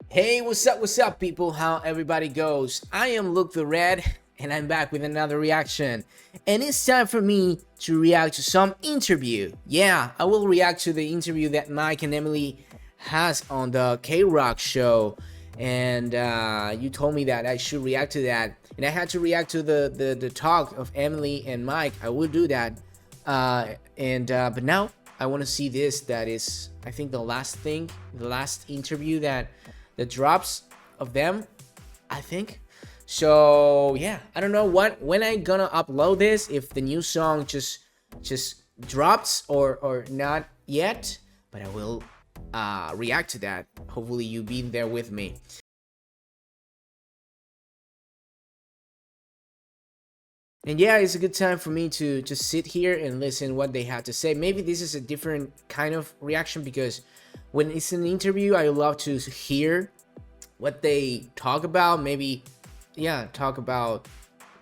Hey, what's up, people? How everybody goes? I am LukeTheRed, and I'm back with another reaction. And it's time for me to react to some interview. Yeah, I will react to the interview that Mike and Emily has on the KROQ show. And you told me that I should react to that, and I had to react to the talk of Emily and Mike. I will do that. But now I want to see this. That is, I think, the last interview that drops of them, I think. So yeah, I don't know when I'm gonna upload this, if the new song just drops or not yet, but I will react to that. Hopefully you be there with me. And yeah, it's a good time for me to just sit here and listen what they have to say. Maybe this is a different kind of reaction, because when it's an interview, I love to hear what they talk about. Maybe, yeah, talk about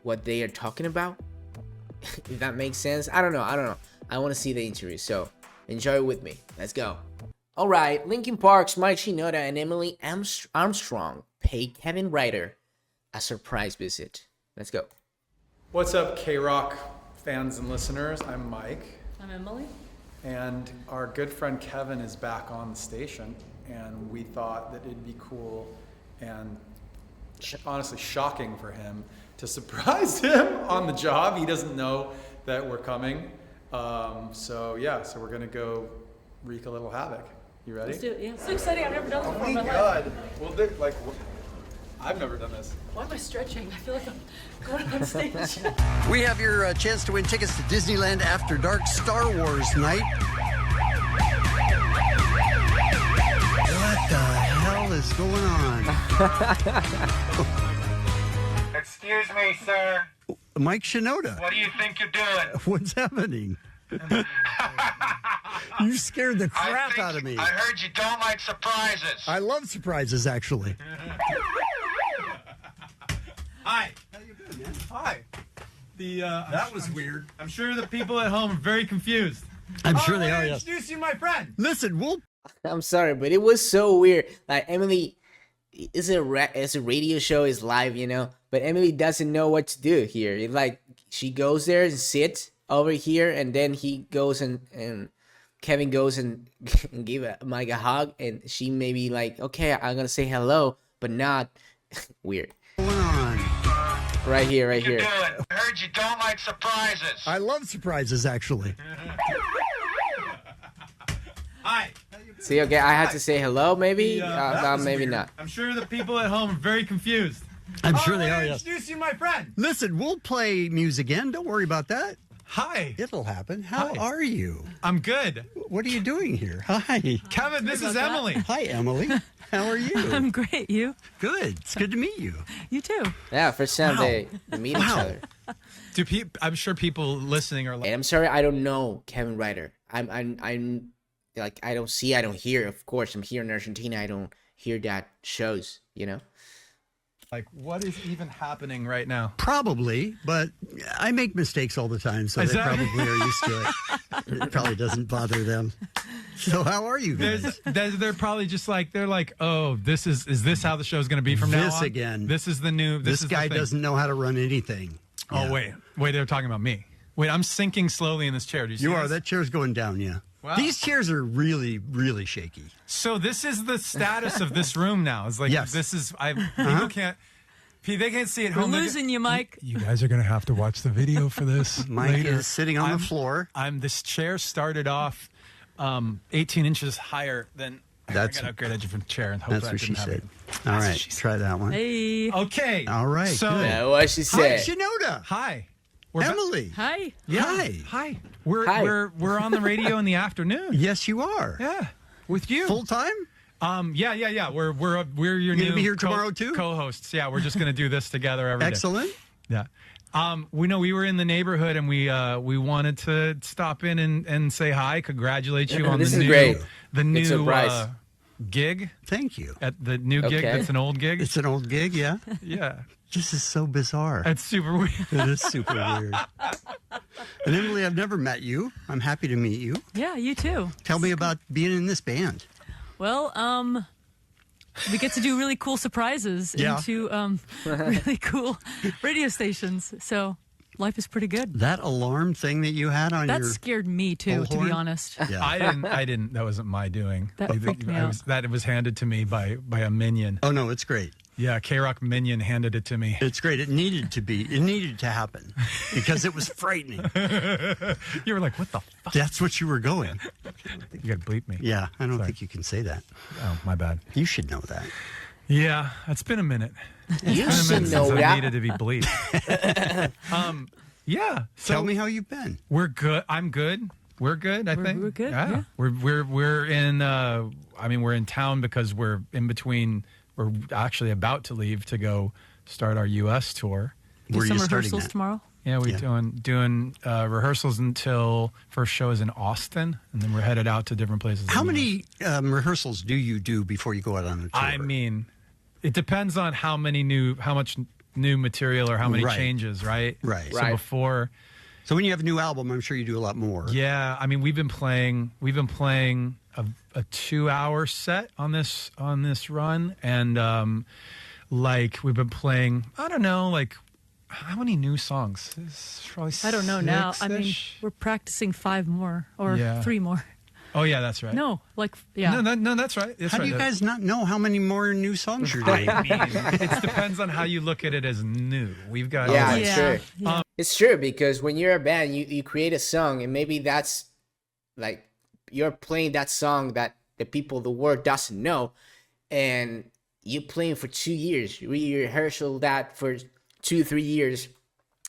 what they are talking about. If that makes sense. I don't know. I want to see the interview, so enjoy it with me. Let's go. All right, Linkin Park's Mike Shinoda and Emily Armstrong pay Kevin Ryder a surprise visit. Let's go. What's up, KROQ fans and listeners? I'm Mike. I'm Emily. And our good friend Kevin is back on the station, and we thought that it'd be cool and honestly shocking for him to surprise him on the job. He doesn't know that we're coming. So we're gonna go wreak a little havoc. You ready? Let's do it. Yeah. So exciting. I've never done this before in my life. God. Well, I've never done this. Why am I stretching? I feel like I'm going on stage. We have your chance to win tickets to Disneyland After Dark Star Wars night. What the hell is going on? Excuse me, sir. Mike Shinoda. What do you think you're doing? What's happening? You scared the crap out of me. I heard you don't like surprises. I love surprises, actually. Hi. How you doing, man? Hi. That was weird. I'm sure the people at home are very confused. I'm sure they are, yes. Introduce you to my friend. Listen, I'm sorry, but it was so weird. Like, Emily, it's a radio show, it's live, you know, but Emily doesn't know what to do here. It's like she goes there and sits over here, and then he goes and Kevin goes and give Mike a hug, and she may be like, okay, I'm gonna say hello, but not weird. what's going on? Right here. I heard you don't like surprises. I love surprises, actually. Hi. See, okay, I had to say hello, maybe? Maybe weird. not. I'm sure the people at home are very confused. I'm sure they are, yes. Introduce you to my friend. Listen, we'll play music again. Don't worry about that. Hi. It'll happen. How Hi. are you? I'm good. What are you doing here? Hi. Kevin, this is Emily. Hi, Emily. How are you? I'm great. You? Good. It's good to meet you. You too. Yeah, first time Wow. they meet each other. I'm sure people listening are like, And I'm sorry, I don't know Kevin Ryder. I'm like, I don't hear. Of course, I'm here in Argentina. I don't hear that shows, you know? what is even happening right now? Probably, but I make mistakes all the time, so Is they that- probably are used to it. It probably doesn't bother them. So how are you guys? They're probably just like, they're like, oh, is this how the show's going to be from now on? This again. This is the new, This is guy the thing. doesn't know how to run anything. Oh, Yeah. wait, they're talking about me. Wait, I'm sinking slowly in this chair. Do you see You are. this? That chair's going down, yeah. Wow. These chairs are really, really shaky. So this is the status of this room now. It's like, Yes. this is, people can't, they can't see it We're home. losing you, Mike. You guys are going to have to watch the video for this Mike later. is sitting on the floor. This chair started off 18 inches higher than, I got to upgrade a different chair and hope That's that what she didn't happen. said. All right, try that one. Hey. Okay. All right, So, good. Yeah, what she Hi, said. Shinoda. hi. Emily. Hi. Yeah. Hi. Hi. Hi. We're on the radio in the afternoon. Yes, you are. Yeah. With you. Full time? Yeah. We're your You new gonna be here tomorrow, too? Co-hosts. Yeah, we're just gonna do this together every day. Excellent. Yeah. We were in the neighborhood and we wanted to stop in and say hi, congratulate you on This the is new great. the Good new surprise. gig Thank you. at the new gig. Okay. That's an old gig. It's an old gig, yeah. Yeah. This is so bizarre. That's super weird. It is super weird. And Emily, I've never met you. I'm happy to meet you. Yeah, you too. Tell me about being in this band. Well, we get to do really cool surprises Yeah. into really cool radio stations. So life is pretty good. That alarm thing that you had on That your scared me too, to be bullhorn? honest. Yeah. I didn't. That wasn't my doing. That freaked me out. That was handed to me by a minion. Oh no, it's great. Yeah, KROQ minion handed it to me. It's great. It needed to be. It needed to happen because it was frightening. You were like, what the fuck? That's what you were going. You gotta bleep me. Yeah, I don't Sorry. think you can say that. Oh, my bad. You should know that. Yeah, it's been a minute. You It's been a should minute know since I that. needed to be bleeped. Yeah. So Tell me how you've been. we're good. I'm good. We're good. I think we're good, Yeah. yeah. We're in. I mean, we're in town because we're in between. We're actually about to leave to go start our U.S. tour. Do Where are some you starting rehearsals at? tomorrow. Yeah, we're Yeah. doing rehearsals until first show is in Austin, and then we're headed out to different places. How in the many rehearsals do you do before you go out on a tour? I mean, it depends on how much new material or how many Right. changes, right? Right. So Right. before, so when you have a new album, I'm sure you do a lot more. yeah, I mean, we've been playing a 2-hour set on this run, and like we've been playing, I don't know, like how many new songs? It's probably I don't know now. I mean, six-ish? we're practicing 5 more or Yeah. 3 more. Oh yeah, that's right. No, like yeah. No, that's right. That's How do right. you guys not know how many more new songs you're doing? I mean, it depends on how you look at it as new. We've got Yeah, like, it's yeah. true. yeah. It's true because when you're a band, you create a song and maybe that's like you're playing that song that the world doesn't know, and you playing for 2 years. We rehearsal that for 2-3 years,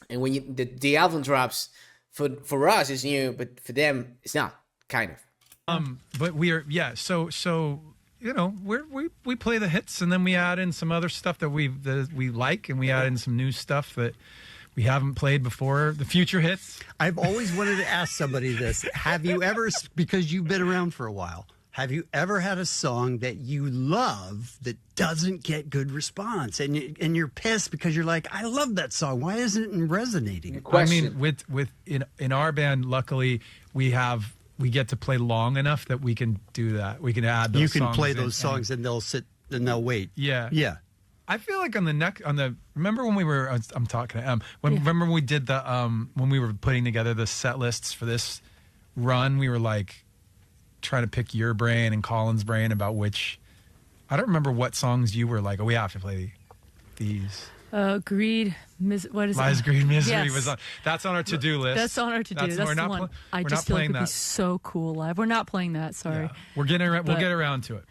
and when the album drops, for us it's new, but for them it's not. Kind of. but we are so you know we play the hits and then we add in some other stuff that we like, and we add in some new stuff that we haven't played before, the future hits. I've always wanted to ask somebody this. Have you ever, because you've been around for a while, have you ever had a song that you love that doesn't get good response, and you're pissed because you're like, I love that song. Why isn't it resonating? Question. I mean, with in our band, luckily we get to play long enough that we can do that. We can add those You can songs play in, those songs and they'll sit and they'll wait. Yeah. Yeah. I feel like remember when we were, I'm talking to remember when we did the, when we were putting together the set lists for this run, we were like trying to pick your brain and Colin's brain about which, I don't remember what songs you were like, oh, we have to play these. Greed, what is Lies, it? Greed, Misery Yes. was on, that's on our to-do list. That's on our to-do. That's we're the not one. pl- I we're just not feel like playing it would be that. so cool live. We're not playing that. Sorry. Yeah. We'll get But- around to it.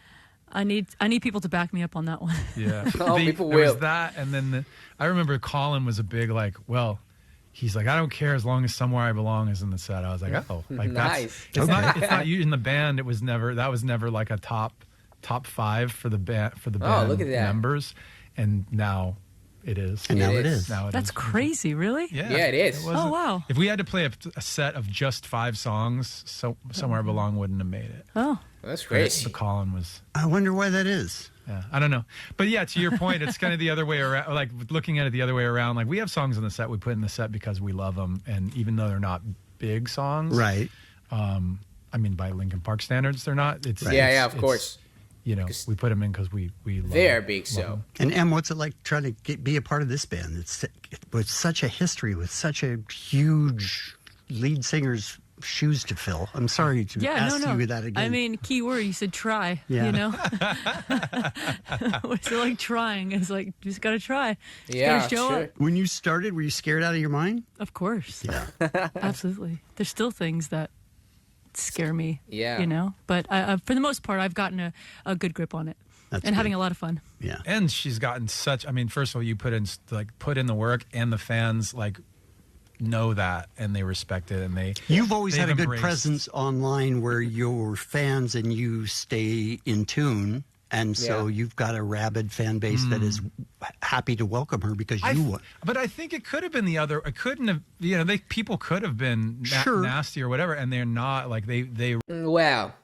I need people to back me up on that one. Yeah. Oh, people there was will. that, and then I remember Colin was a big like, well, he's like, I don't care as long as Somewhere I Belong is in the set. I was like, oh, like Nice. that's it's not you in the band. It was never like a top 5 for the band Oh, look at that. members, and now it is. And now It it is. is. Now it That's is. crazy, really? Yeah, Yeah, it is. wasn't- Oh, wow. If we had to play a set of just 5 songs, Somewhere I Belong wouldn't have made it. Oh, That's But crazy. Colin was. I wonder why that is. Yeah, I don't know. But yeah, to your point, it's kind of the other way around. Like looking at it the other way around, like we have songs in the set we put in the set because we love them. And even though they're not big songs, Right. I mean, by Linkin Park standards, they're not. It's Yeah, it's- of course. You know, we put them in because we love They're them. big, so. And Em, what's it like trying to be a part of this band? It's with such a history, with such a huge lead singer's shoes to fill. I'm sorry to yeah, ask no. you that again. I mean, key word, you said try, Yeah. you know? What's it like trying? It's like, you just got to try. Just Yeah, gotta show sure. up. when you started, were you scared out of your mind? Of course. Yeah. Absolutely. There's still things that scare me, Yeah. you know? But for the most part, I've gotten a good grip on it That's and good. having a lot of fun. Yeah. And she's gotten such. I mean, first of all, you put in the work, and the fans like know that and they respect it, and You've always they've had a good embraced- presence online where your fans and you stay in tune. And so Yeah. you've got a rabid fan base that is happy to welcome her because you want. But I think it could have been the other. It couldn't have. You know, people could have been Sure. nasty or whatever, and they're not. Like they. Well,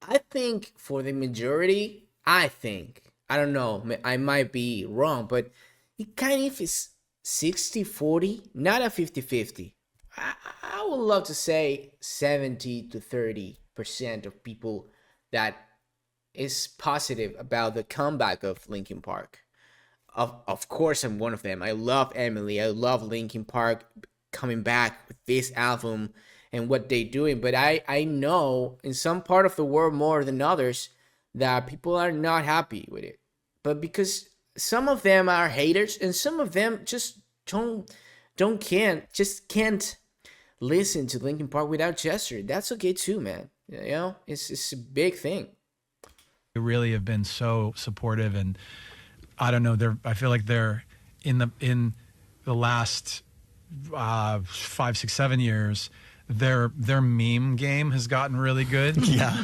I think for the majority, I don't know, I might be wrong, but it kind of is 60-40, not a 50-50. I would love to say 70 to 30% of people that is positive about the comeback of Linkin Park. Of course, I'm one of them. I love Emily. I love Linkin Park coming back with this album and what they're doing. But I know in some part of the world more than others that people are not happy with it. But because some of them are haters and some of them just can't listen to Linkin Park without Chester. That's okay too, man. You know, it's a big thing. They really have been so supportive, and I don't know. I feel like they're in the last 5, 6, 7 years. Their meme game has gotten really good. Yeah,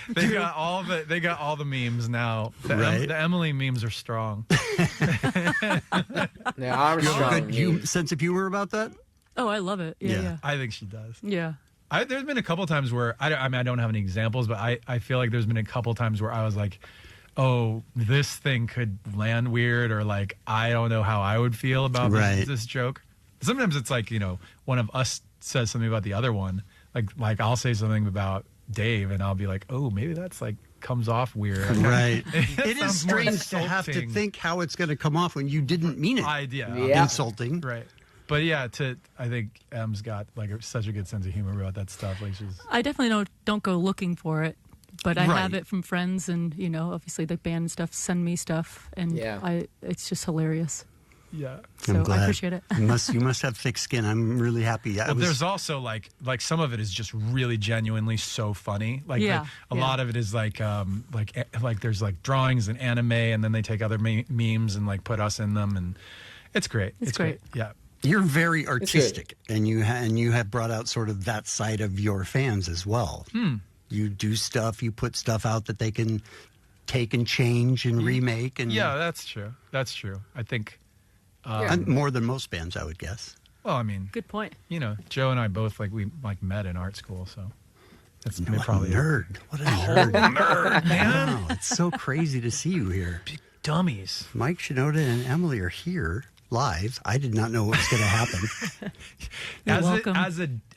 they got all the memes now. The Emily memes are strong. The you Armstrong. have a good sense of humor about that. Oh, I love it. Yeah. I think she does. Yeah. There's been a couple times where I don't have any examples, but I feel like there's been a couple times where I was like, oh, this thing could land weird, or like I don't know how I would feel about this joke. Sometimes it's like, you know, one of us says something about the other one. Like I'll say something about Dave, and I'll be like, oh, maybe that's like comes off weird. Right. It is sounds more strange to have to insulting. think how it's going to come off when you didn't mean it. Yeah. Insulting. Right. But yeah, I think Em's got like such a good sense of humor about that stuff. Like I definitely don't go looking for it, but I have Right. it from friends, and you know, obviously the band and stuff send me stuff, and it's just hilarious. yeah. So I'm glad. I appreciate it. You must have thick skin. I'm really happy. Well, there's also like some of it is just really genuinely so funny. Like Yeah, a lot of it is like there's like drawings and anime, and then they take other memes and like put us in them, and it's great. It's great. Yeah. You're very artistic, and you have brought out sort of that side of your fans as well. You do stuff, you put stuff out that they can take and change and remake, and Yeah, that's true. That's true. I think. and more than most bands, I would guess. Well, I mean, Good point. you know, Joe and I both we met in art school, so that's What probably a nerd! What a nerd! nerd, man. Wow, it's so crazy to see you here. Big dummies. Mike Shinoda and Emily are here live. I did not know what was going to happen. You're welcome.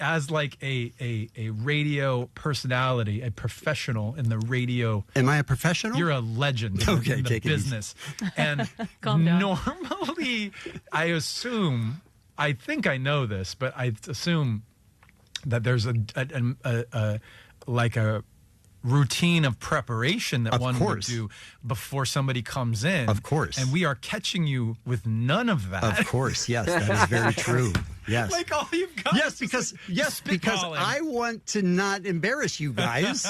As like a radio personality, a professional in the radio. Am I a professional? You're a legend Okay, in the take it easy. business. And Calm down. normally, I think I know this, but I assume that there's a routine of preparation that Of one course. would do before somebody comes in. Of course. And we are catching you with none of that. Of course, yes, that is very true. Yes. Like all you've got. Yes, is because just spitballing. I want to not embarrass you guys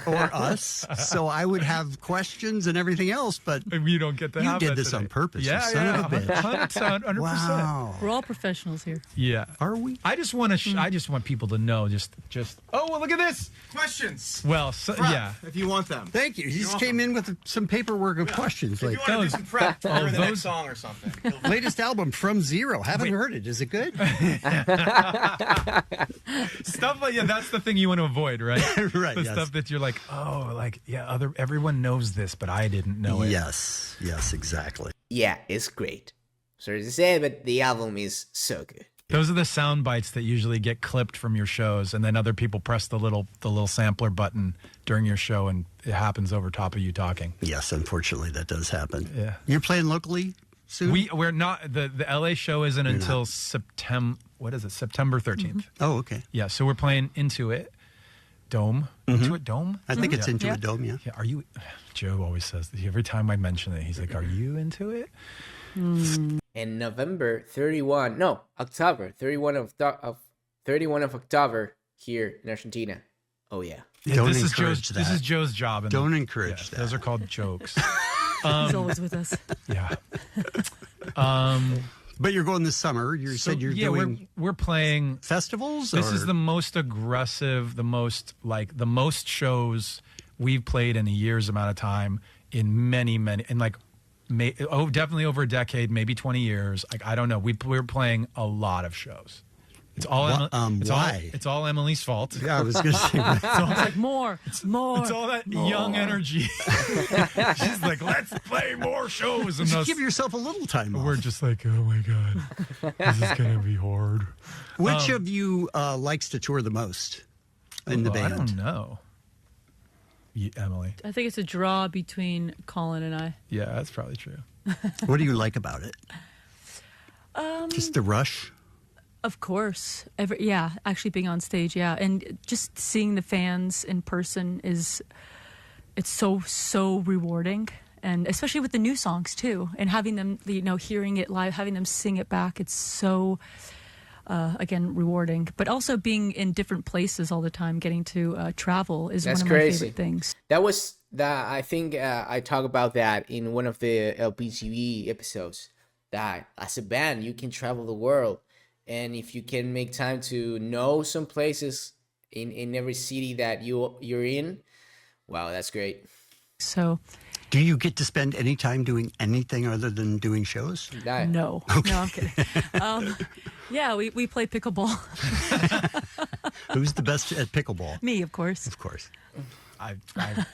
or us, so I would have questions and everything else. But And you don't get to you have did that this today. on purpose, Yeah, you son of a bitch. 100%. Wow, We're all professionals here. Yeah. are we? I just want to. I just want people to know. Just. Oh, well, look at this. Questions. Well, yeah. If you want them. Thank you. He just came in with some paperwork of questions. If you Like want to do those- some prep for the those- next song or something. latest album From Zero. Haven't heard it. Is it good? Stuff like that's the thing you want to avoid, right? Right, The yes. stuff that you're like, oh, like everyone knows this, but I didn't know it. Yes, exactly. Yeah, it's great. Sorry to say, but the album is so good. Those are the sound bites that usually get clipped from your shows, and then other people press the little sampler button during your show, and it happens over top of you talking. Yes, unfortunately, that does happen. Yeah. You're playing locally soon? We're not the LA show isn't until September. What is it? September 13th. Oh, okay. Yeah, so we're playing Into It Dome. Into It Dome. I think it's into Yeah. a dome, yeah. Yeah, are you? Joe always says every time I mention it, he's like, "Are you into it?" And October 31 of October here in Argentina. Oh yeah. Yeah, Don't this is encourage Joe's. that. This is Joe's job. in Don't the- encourage Those that. are called jokes. He's always with us. Yeah. But you're going this summer. You said you're doing we're playing. festivals? This or? is the most aggressive, the most shows we've played in a year's amount of time in many, and like, definitely over a decade, maybe 20 years. Like, I don't know. We're playing a lot of shows. It's all why? It's all Emily's fault. Yeah, I was going to say. It's like more. It's all that young energy. She's like, let's play more shows. And Just give yourself a little time off. we're just like, oh my God, this is going to be hard. Which of you likes to tour the most in the band? I don't know. Emily? I think it's a draw between Colin and I. Yeah, that's probably true. What do you like about it? Just the rush? Of course. Actually being on stage, yeah. And just seeing the fans in person it's so rewarding. And especially with the new songs too. And having them, hearing it live, having them sing it back, it's so, again, rewarding. But also being in different places all the time, getting to travel is one of my favorite things. I think I talk about that in one of the LPGB episodes, that as a band, you can travel the world. And if you can make time to know some places in every city that you're in, wow, that's great. So, do you get to spend any time doing anything other than doing shows? No. Okay. No, I'm kidding. Yeah, we play pickleball. Who's the best at pickleball? Me, of course. Of course. I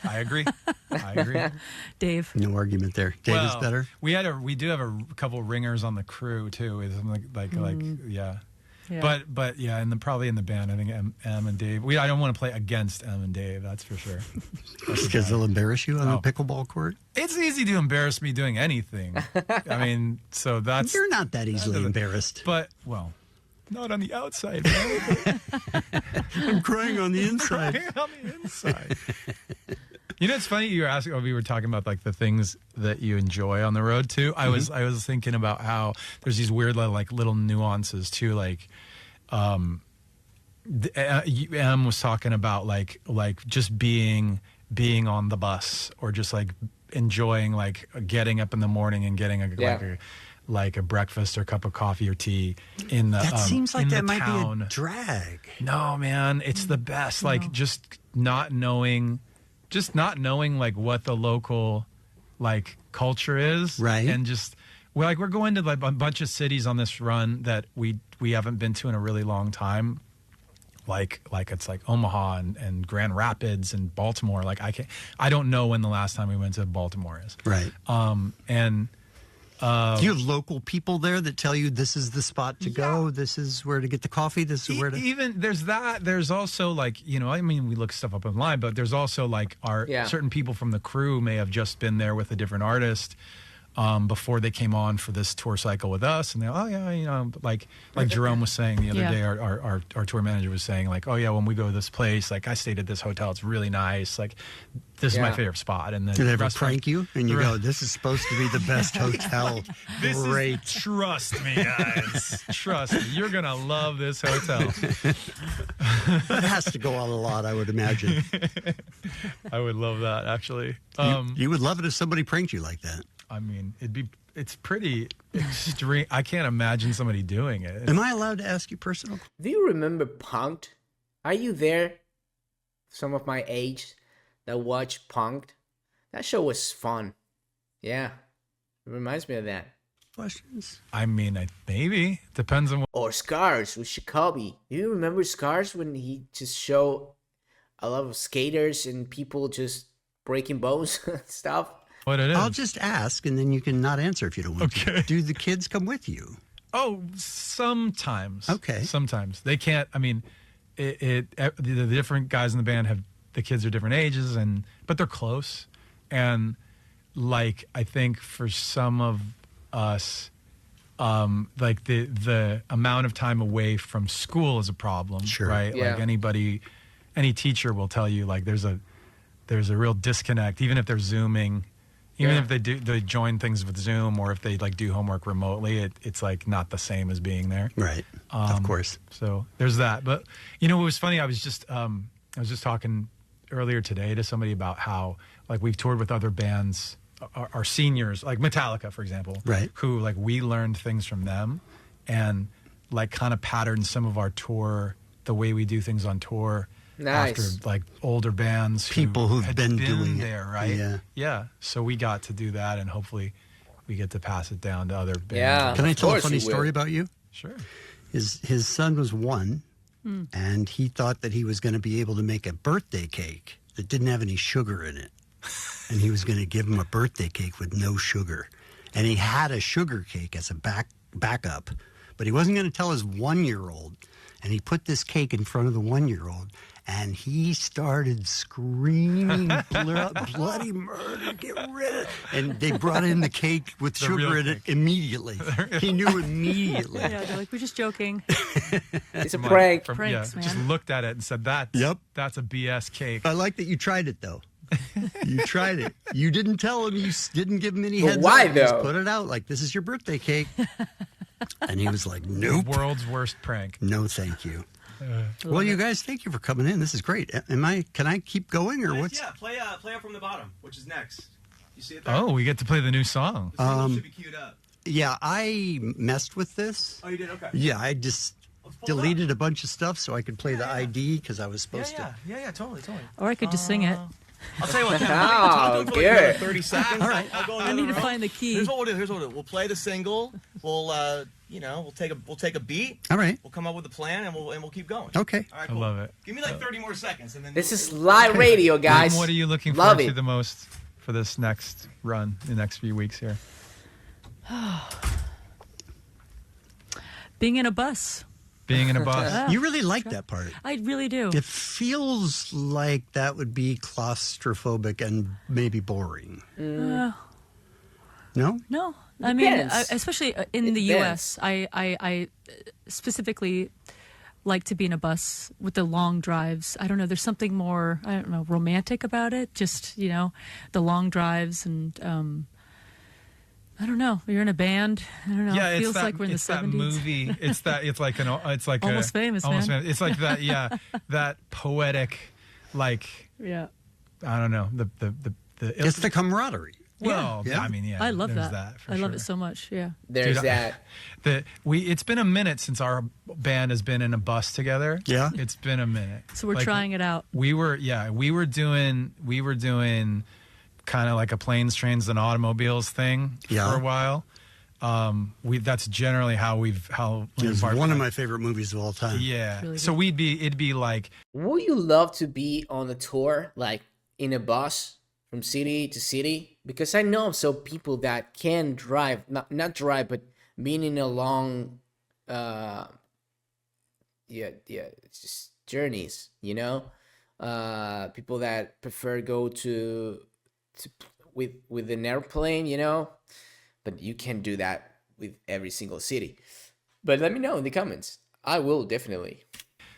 agree. I agree. Dave. No argument there. Dave is better. We do have a couple ringers on the crew too. With like yeah. But yeah, and probably in the band, I think Em and Dave. I don't want to play against Em and Dave. That's for sure. Because they'll embarrass you on a pickleball court. It's easy to embarrass me doing anything. I mean, so that's you're not that easily embarrassed. But not on the outside. I'm crying on the inside. Crying on the inside. It's funny you were asking. We were talking about like the things that you enjoy on the road too. I was thinking about how there's these weird like little nuances too. Like, Em was talking about like just being on the bus, or just like enjoying like getting up in the morning and getting like a breakfast or a cup of coffee or tea in the that seems like that might town. be a drag. No, man, it's the best. Like just not knowing like what the local like culture is, right? And just we're going to like a bunch of cities on this run that we haven't been to in a really long time. Like it's like Omaha and Grand Rapids and Baltimore. Like I don't know when the last time we went to Baltimore is. Right. Do you have local people there that tell you this is the spot to go? This is where to get the coffee? This is where to... Even there's that. There's also like, I mean, we look stuff up online, but there's also like certain people from the crew may have just been there with a different artist before they came on for this tour cycle with us, and they're like Jerome was saying the other day, our tour manager was saying like, oh yeah, when we go to this place, like I stayed at this hotel, it's really nice, like this is my favorite spot. And then do they ever prank you and you go, this is supposed to be the best hotel? Great. Trust me, guys. Trust me, you're gonna love this hotel. That has to go on a lot, I would imagine. I would love that, actually. You would love it if somebody pranked you like that. I mean, it's pretty extreme. I can't imagine somebody doing it. Am I allowed to ask you personal? Do you remember Punk'd? Are you there? Some of my age that watched Punk'd? That show was fun. Yeah. It reminds me of that. Questions? I mean, maybe. Depends on what. Or Scars with Jacoby. Do you remember Scars when he just showed a lot of skaters and people just breaking bones and stuff? What it is? I'll just ask, and then you can not answer if you don't want to. Do the kids come with you? Oh, sometimes. Okay. Sometimes. They can't, I mean, the different guys in the band have, the kids are different ages, but they're close. And, like, I think for some of us, like, the amount of time away from school is a problem. Sure. Right? Yeah. Like, any teacher will tell you, like, there's a real disconnect, even if they're Zooming. Even if they join things with Zoom, or if they like do homework remotely, it's like not the same as being there. Right. Of course. So there's that. But it was funny. I was just talking earlier today to somebody about how like we've toured with other bands, our seniors, like Metallica, for example, right? Who like we learned things from them, and like kind of patterned some of our tour, the way we do things on tour. Nice. After like older bands, people who've had been doing there, it. right? Yeah. So we got to do that, and hopefully, we get to pass it down to other bands. Yeah. Can I tell a funny story about you? Sure. His son was 1, and he thought that he was going to be able to make a birthday cake that didn't have any sugar in it, and he was going to give him a birthday cake with no sugar, and he had a sugar cake as a backup, but he wasn't going to tell his 1-year-old. And he put this cake in front of the 1-year-old, and he started screaming bloody murder, get rid of it. And they brought in the cake with sugar in it immediately. He knew immediately. Yeah, they're like, we're just joking. It's a prank. Pranks, man. Just looked at it and said, that's a BS cake. I like that you tried it, though. You tried it. You didn't tell him. You didn't give him any heads up. Why, You just though? put it out like, this is your birthday cake. And he was like, nope. World's worst prank. No, thank you. Well, you guys, thank you for coming in. This is great. Can I keep going or what's? Yeah, play up from the bottom, which is next. You see it there? Oh, we get to play the new song. The single should be queued up. Yeah, I messed with this. Oh, you did? Okay. Yeah, I just pull it deleted a bunch of stuff so I could play the ID because I was supposed to. Yeah, totally. Or I could just sing it. I'll tell you what, Kevin, Oh, for like another good. 30 seconds. All right. I'll go in the I need other to room. find the key. Here's what we'll do. We'll play the single. We'll, we'll take a beat. All right. We'll come up with a plan, and we'll keep going. Okay. All right, I cool. love it. Give me like 30 more seconds, and then This is live radio, guys. What are you looking Love forward to it. the most for this next run, the next few weeks here? Being in a bus. Being in a bus. You really like that part. I really do. It feels like that would be claustrophobic and maybe boring. No? No, I mean, Depends. especially in It the depends. U.S., I specifically like to be in a bus with the long drives. I don't know. There's something more, I don't know, romantic about it. Just, the long drives and, I don't know. You're in a band. I don't know. Yeah, it it's feels that, like we're in the it's 70s. that movie. It's like Almost Famous, Almost man. Famous. It's like that. Yeah, that poetic, like Yeah. I don't know the It's the camaraderie. well. Yeah. I mean, yeah. I love there's that. for I love sure. it so much. Yeah. There's Dude, that. It's been a minute since our band has been in a bus together. Yeah. It's been a minute. So we're trying it out. We were doing kind of like a planes, trains, and automobiles thing for a while. That's generally how It's Linkin Park one of played. my favorite movies of all time. Yeah. Really So it'd be like Would you love to be on a tour, like in a bus from city to city? Because I know of some people that can drive, not drive, but being in a long, it's just journeys. People that prefer go to with an airplane. But you can't do that with every single city. But let me know in the comments. I will definitely.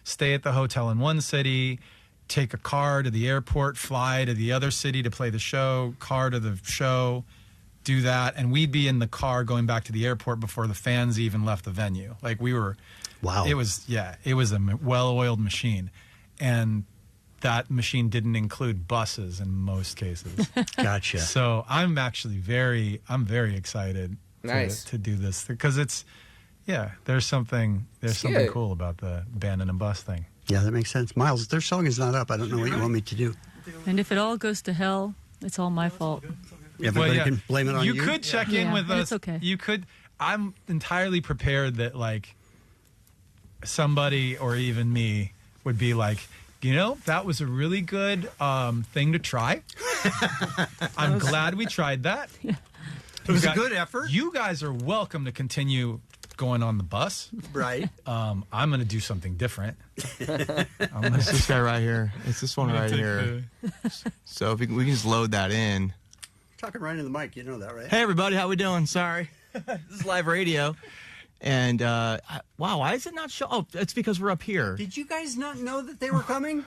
stay at the hotel in one city, take a car to the airport, fly to the other city to play the show, car to the show, do that. And we'd be in the car going back to the airport before the fans even left the venue. Like we were, Wow. it was a well-oiled machine. And that machine didn't include buses in most cases. Gotcha. So I'm very excited Nice. to do this because there's something good. cool about the band in a bus thing. Yeah, that makes sense. Miles, their song is not up. I don't know what you want me to do. And if it all goes to hell, it's all my fault. Everybody can blame it on you. You could check in Yeah, with but us. it's okay. You could. I'm entirely prepared that like somebody or even me would be like, that was a really good thing to try. I'm glad we tried that. It was a good effort. You guys are welcome to continue going on the bus. Right. I'm going to do something different. It's this guy right here. It's this one right here. So if we can just load that in. Talking right in the mic, you know that, right? Hey everybody, how we doing? Sorry, this is live radio. And wow, why is it not show? Oh, it's because we're up here. Did you guys not know that they were coming?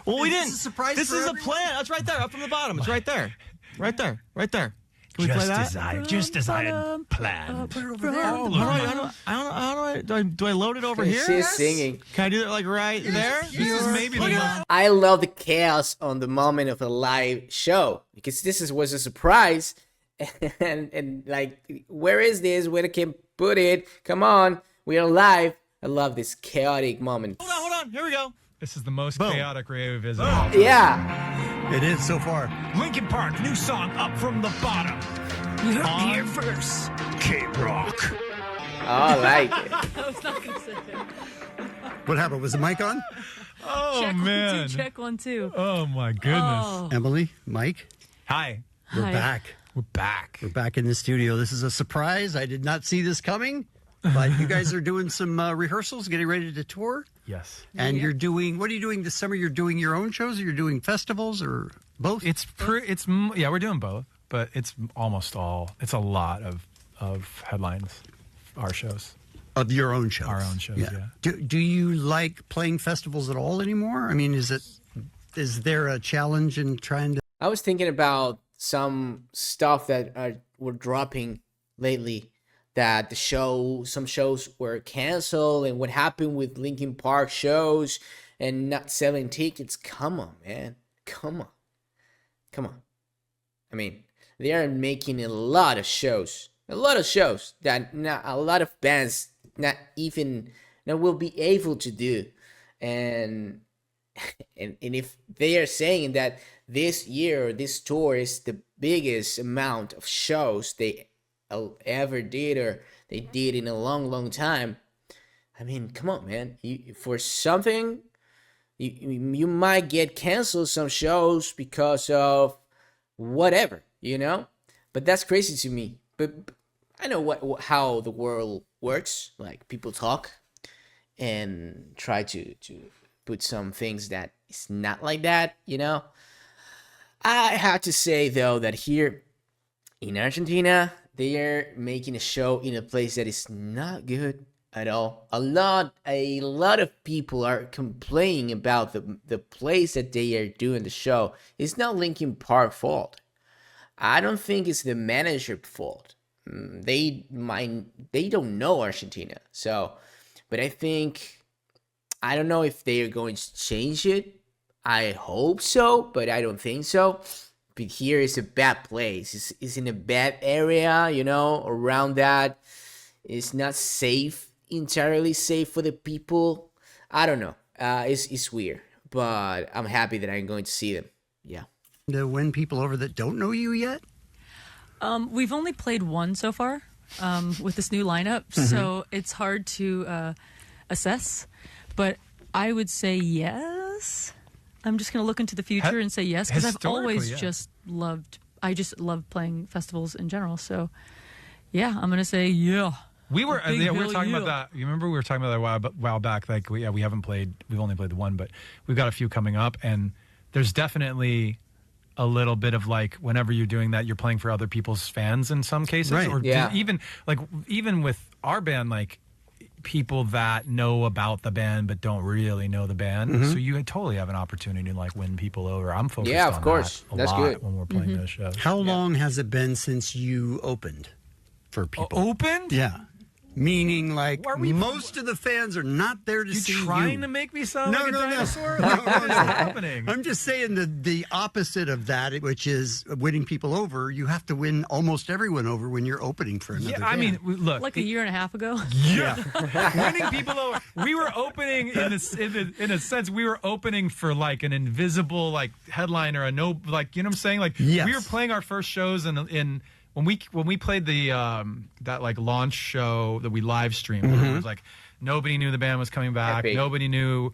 Well, we Is didn't. this a surprise This for is a everyone? plan. That's right there, up from the bottom. It's right there, right there, right there. Can we play that? Just as I had planned. Put it over there. Do I load it over here? She's singing. Can I do that like right there? This is maybe the most I love the chaos on the moment of a live show because this was a surprise, and like, where is this? Where can I put it? Come on, we are live. I love this chaotic moment. Hold on. Here we go. This is the most Boom. chaotic radio visit. Yeah, It is so far. Linkin Park, new song Up From the Bottom. You heard On me here first. KROQ. I like it. I was not going to say that. What happened? Was the mic on? Oh Check man. 1, 2, check 1, 2. Oh my goodness. Oh, Emily, Mike, Hi. we're hi. back. We're back. We're back in the studio. This is a surprise. I did not see this coming. but you guys are doing some rehearsals, getting ready to tour. Yes. And you're doing, what are you doing this summer? You're doing your own shows, or you're doing festivals, or both? Yeah, we're doing both, but it's almost all. It's a lot of headlines, our shows. Of your own shows. Our own shows, yeah. Do you like playing festivals at all anymore? I mean, is there a challenge in trying to? I was thinking about some stuff that were dropping lately, that some shows were canceled, and what happened with Linkin Park shows and not selling tickets. Come on, man. Come on. I mean, they are making a lot of shows that not a lot of bands not will be able to do. And if they are saying that this year, this tour is the biggest amount of shows they ever did, or they did in a long time, I mean, come on, man. For something, you might get canceled some shows because of whatever, but that's crazy to me. But I know how the world works. Like, people talk and try to put some things that is not like that, I have to say, though, that here in Argentina, they are making a show in a place that is not good at all. A lot of people are complaining about the place that they are doing the show. It's not Linkin Park fault. I don't think it's the manager fault. They don't know Argentina. So, but I don't know if they are going to change it. I hope so, but I don't think so. But here is a bad place. It's in a bad area, around that. It's not entirely safe for the people. I don't know. It's weird, but I'm happy that I'm going to see them. Yeah. To win people over that don't know you yet? We've only played one so far with this new lineup, so it's hard to assess. But I would say yes. I'm just going to look into the future and say yes, because I've always just loved playing festivals in general. So, yeah, I'm going to say yeah. We were talking about that. You remember we were talking about that a while back. Like, we haven't played. We've only played the one, but we've got a few coming up, and there's definitely a little bit of, like, whenever you're doing that, you're playing for other people's fans in some cases, right? Or even with our band, like, people that know about the band but don't really know the band. So you totally have an opportunity to, like, win people over. I'm focused on of course. that a That's lot good. when we're playing those shows. How long has it been since you opened for people? Opened? Yeah. Meaning, like, most of the fans are not there to see you. You trying to make me sound like a dinosaur? Like, what is happening? I'm just saying the opposite of that, which is winning people over. You have to win almost everyone over when you're opening for another band. I mean, look. Like a year and a half ago? Yeah. Winning people over. We were opening, in a sense, we were opening for, like, an invisible, like, headliner, you know what I'm saying? Like, yes. We were playing our first shows in when we played the that, like, launch show that we live streamed, it was like nobody knew the band was coming back. Epic. Nobody knew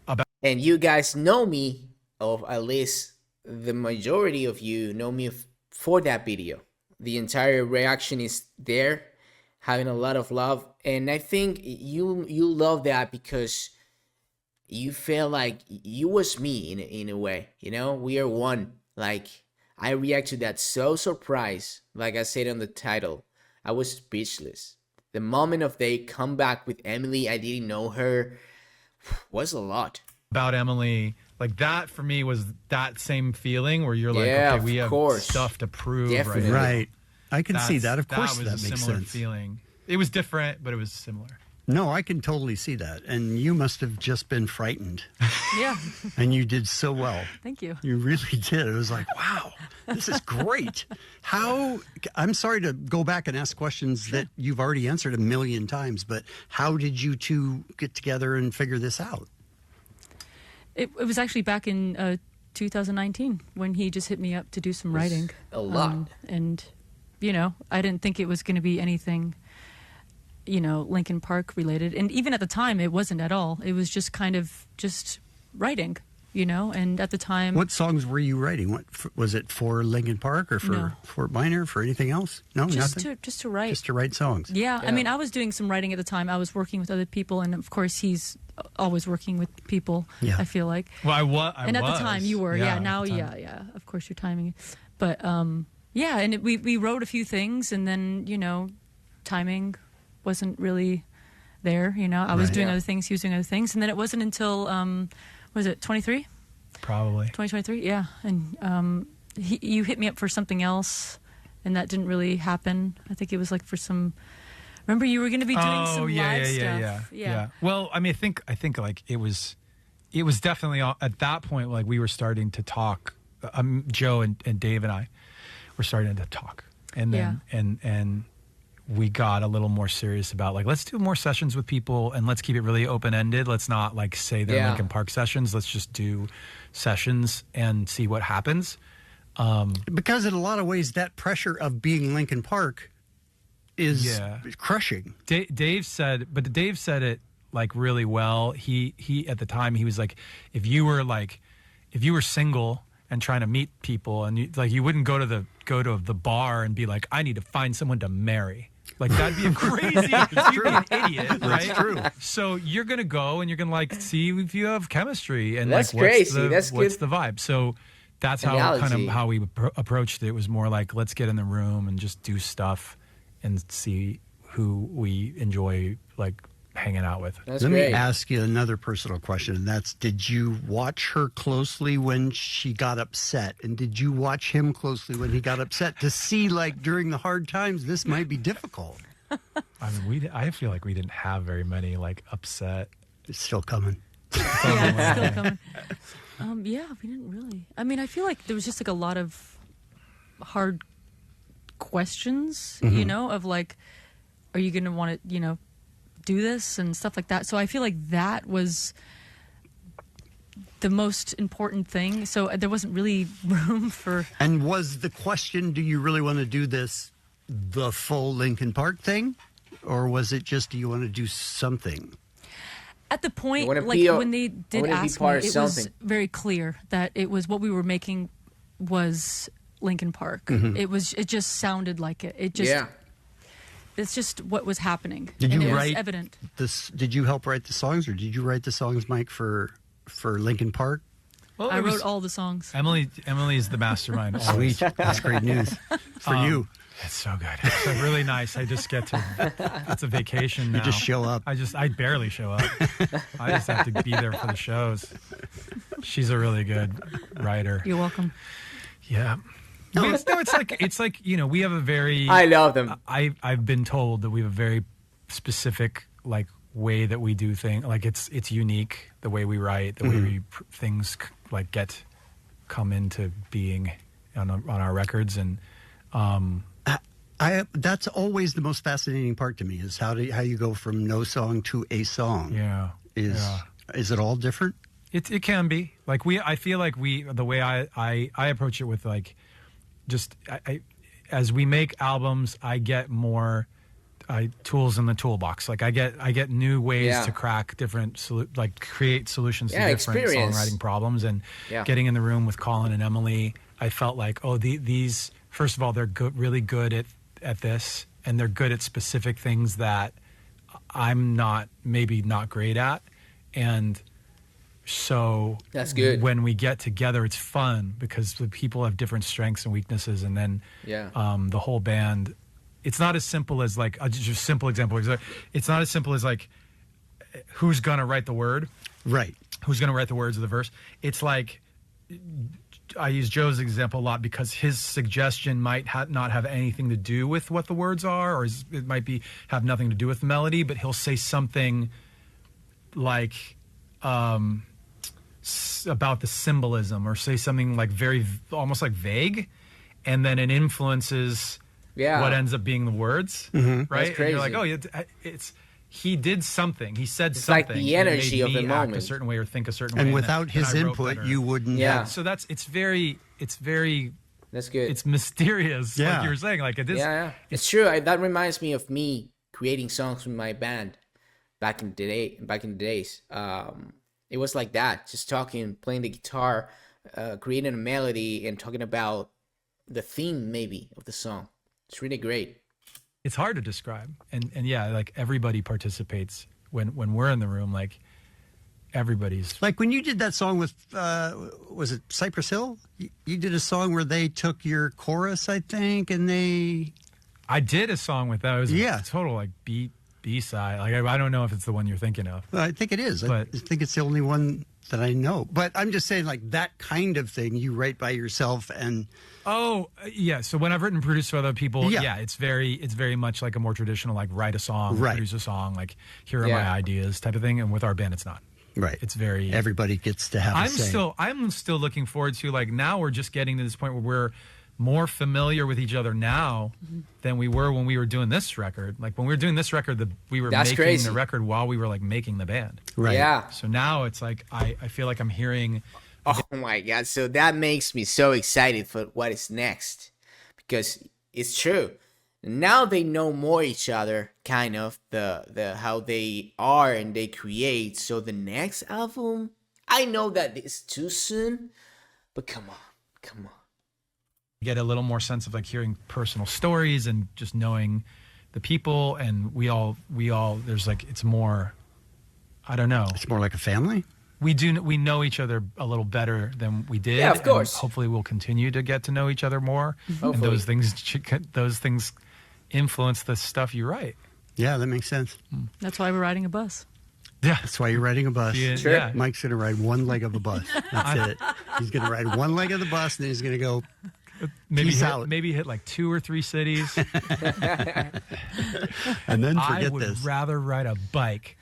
about. And you guys know me, or at least the majority of you know me for that video. The entire reaction is there, having a lot of love, and I think you love that because you feel like you was me in a way. We are one. Like, I react to that so surprised. Like I said on the title, I was speechless. The moment of they come back with Emily, I didn't know her, was a lot. About Emily, like, that for me was that same feeling where you're like, Yeah, okay, we have course. stuff to prove. Definitely. Right. I can see that. Of course, that that was a makes similar sense. feeling. It was different, but it was similar. No, I can totally see that. And you must have just been frightened. Yeah. And you did so well. Thank you. You really did. It was like, wow, this is great. I'm sorry to go back and ask questions that you've already answered a million times, but how did you two get together and figure this out? It was actually back in 2019 when he just hit me up to do some writing. A lot. And, I didn't think it was going to be anything, Linkin Park related. And even at the time, it wasn't at all. It was just kind of just writing. you know. And at the time, What songs were you writing? Was it for Linkin Park or for No. Fort Minor, for anything else? No, just nothing. to write. Just to write songs. Yeah, Yeah. I mean, I was doing some writing at the time. I was working with other people, and of course, he's always working with people. Yeah. I feel like. Well, And at the time, you were. Yeah. at Now, the time. yeah. Of course, you're timing. But yeah, and we wrote a few things, and then timing wasn't really there. I was Right. doing Yeah. other things. He was doing other things, and then it wasn't until was it 23? Probably. 2023, yeah. And you hit me up for something else, and that didn't really happen. I think it was like for some. Remember, you were going to be doing some live stuff. Yeah. Well, I mean, I think like it was definitely at that point like we were starting to talk. Joe and Dave and I were starting to talk, and then and we got a little more serious about like, let's do more sessions with people and let's keep it really open-ended. Let's not like say they're Yeah. Linkin Park sessions. Let's just do sessions and see what happens. Because in a lot of ways, that pressure of being Linkin Park is Yeah. crushing. Dave said it like really well. He at the time he was like, if you were single and trying to meet people and you wouldn't go to the bar and be like, I need to find someone to marry. Like that'd be a crazy. You'd be an idiot, right? That's true. So you're gonna go and you're gonna like see if you have chemistry and That's like what's crazy. the That's what's good the vibe. So that's how analogy. how we approached it. It was more like let's get in the room and just do stuff and see who we enjoy like hanging out with. That's Let great. me ask you another personal question, and that's, did you watch her closely when she got upset? And did you watch him closely when he got upset to see, like, during the hard times, this might be difficult? I mean, I feel like we didn't have very many like upset. It's still coming. Yeah, it's still coming. Yeah, we didn't really. I mean, I feel like there was just like a lot of hard questions, of like, are you going to want to, do this and stuff like that. So I feel like that was the most important thing. So there wasn't really room for. And was the question, do you really want to do this, the full Linkin Park thing? Or was it just, do you want to do something? At the point, wanna like be when they did wanna be ask me, part of it was something. very clear that it was what we were making was Linkin Park. It just sounded like it. It just, Yeah. it's just what was happening. Did and you it was write evident. this? Did you help write the songs, or did you write the songs, Mike, for Linkin Park? Well, I it was- wrote all the songs. Emily is the mastermind. always. Sweet, that's great news for you. It's so good. It's like really nice. I just get to. It's a vacation now. You just show up. I barely show up. I just have to be there for the shows. She's a really good writer. You're welcome. Yeah. It's like we have a very. I love them. I've been told that we have a very specific like way that we do things. Like it's unique the way we write, the way we things like come into being on our records, and That's always the most fascinating part to me, is how you go from no song to a song. yeah. Is it all different? It can be like I feel like the way I approach it with like just I as we make albums, I get more tools in the toolbox. Like I get new ways Yeah. to crack different create solutions to Yeah, different experience. songwriting problems. And Yeah. getting in the room with Colin and Emily, I felt like these first of all they're really good at this, and they're good at specific things that I'm maybe not great at, and so That's good. when we get together, it's fun because the people have different strengths and weaknesses, and then Yeah. the whole band. It's not as simple as like just a simple example. It's not as simple as like who's gonna write the word, Right. who's gonna write the words of the verse. It's like I use Joe's example a lot because his suggestion might not have anything to do with what the words are, or it might have nothing to do with the melody, but he'll say something like about the symbolism, or say something like almost like vague, and then it influences Yeah. what ends up being the words, right? That's And you're like, crazy. oh, he did something. He said It's something. like the and it energy made of the me act a moment. certain way or think a certain way. And then- without his I wrote input, better. you wouldn't. Yeah. So it's very That's good. it's mysterious, Yeah. like you were saying. Like it is. Yeah. It's true. That reminds me of me creating songs with my band back in the days. It was like that, just talking, playing the guitar, creating a melody, and talking about the theme maybe of the song. It's really great. It's hard to describe, and yeah, like everybody participates when we're in the room. Like everybody's Like when you did that song with, was it Cypress Hill? You did a song where they took your chorus, I think, and I did a song with that. It was Yeah. a total like B-side. Like I don't know if it's the one you're thinking of. Well, I think it is. I But- think it's the only one that I know. But I'm just saying, like that kind of thing, you write by yourself, and Oh yeah. So when I've written and produced for other people, Yeah. yeah, it's very much like a more traditional like write a song, Right. produce a song, like here are Yeah. my ideas type of thing. And with our band, it's not. right, It's very. everybody gets to have. I'm still looking forward to like now we're just getting to this point where we're more familiar with each other now than we were when we were doing this record. Like when we were doing this record, we were That's making crazy. the record while we were like making the band. Right. Yeah. So now it's like I feel like I'm hearing. Oh my God. So that makes me so excited for what is next, because it's true. Now they know more each other, kind of the how they are and they create. So the next album, I know that it's too soon, but come on. Get a little more sense of like hearing personal stories and just knowing the people, and we all there's like it's more, I don't know, It's more like a family. we know each other a little better than we did. Yeah, of and course. hopefully we'll continue to get to know each other more, and Hopefully. those things influence the stuff you write. Yeah, that makes sense. That's why we're riding a bus. Yeah, That's why you're riding a bus. Yeah, Sure. yeah. Mike's going to ride one leg of a bus. That's it. He's going to ride one leg of the bus, and then he's going to go. Peace out. Maybe hit like 2 or 3 cities. And then I forget would this. rather ride a bike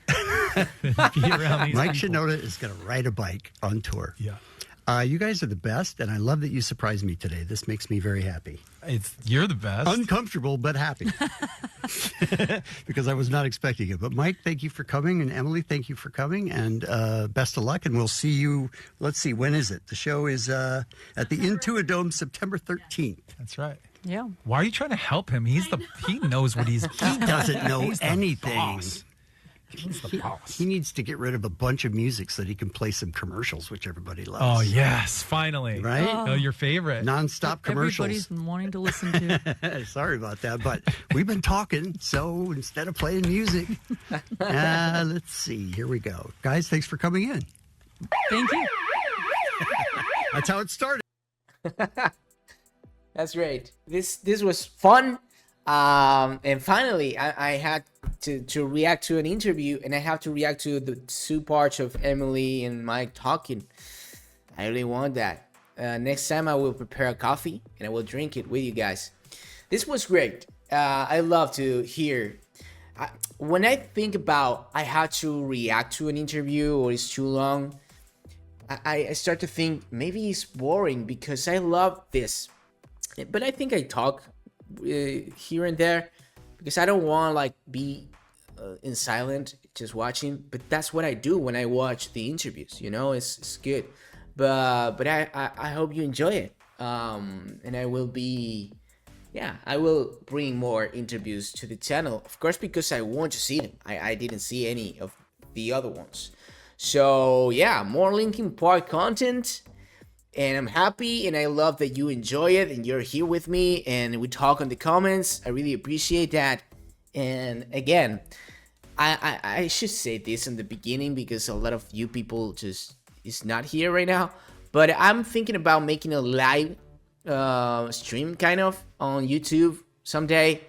than be around these Mike people. Shinoda is going to ride a bike on tour. Yeah. You guys are the best, and I love that you surprised me today. This makes me very happy. You're the best. Uncomfortable, but happy. Because I was not expecting it. But Mike, thank you for coming, and Emily, thank you for coming, and best of luck. And we'll see you, let's see, when is it? The show is at the Intuit Dome, September 13th. That's right. Yeah. Why are you trying to help him? He knows what he's. He doesn't know He's the anything. boss. He's the boss. He needs to get rid of a bunch of music so that he can play some commercials, which everybody loves. Oh yes, finally. Right? Oh, your favorite. Non-stop commercials. Everybody's been wanting to listen to. Sorry about that, but we've been talking, so instead of playing music, let's see. Here we go. Guys, thanks for coming in. Thank you. That's how it started. That's great. This was fun. And finally, I had to react to an interview, and I have to react to the 2 parts of Emily and Mike talking. I really want that. Next time I will prepare a coffee and I will drink it with you guys. This was great. I love to hear. When I think about I had to react to an interview or it's too long, I start to think maybe it's boring because I love this. But I think I talk here and there because I don't want to like be in silent just watching, but that's what I do when I watch the interviews, you know. It's good, but I hope you enjoy it, and I will bring more interviews to the channel, of course, because I want to see them. I didn't see any of the other ones, so yeah, more Linkin Park content. And I'm happy, and I love that you enjoy it, and you're here with me, and we talk in the comments. I really appreciate that. And again, I should say this in the beginning because a lot of you people just is not here right now. But I'm thinking about making a live stream kind of on YouTube someday,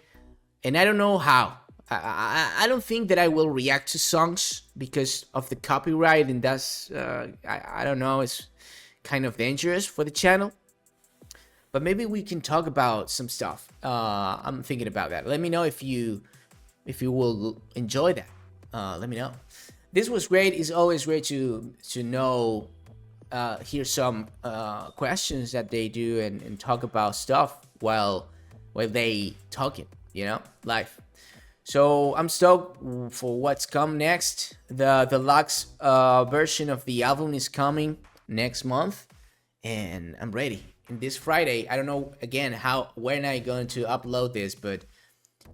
and I don't know how. I don't think that I will react to songs because of the copyright, and that's I don't know. It's kind of dangerous for the channel, but maybe we can talk about some stuff. I'm thinking about that. Let me know if you will enjoy that. Let me know. This was great. It's always great to know, hear some questions that they do and talk about stuff while they talking, you know, live. So I'm stoked for what's come next. The deluxe version of the album is coming next month, and I'm ready. And this Friday, I don't know again when I going to upload this, but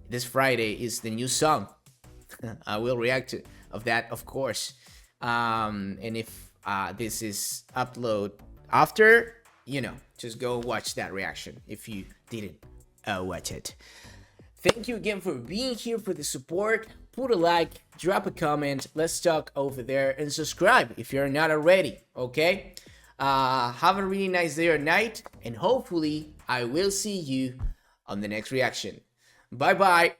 this Friday is the new song. I will react to that, of course. And if this is upload after, just go watch that reaction if you didn't watch it. Thank you again for being here, for the support. Put a like, drop a comment, let's talk over there, and subscribe if you're not already, okay? Have a really nice day or night, and hopefully I will see you on the next reaction. Bye bye.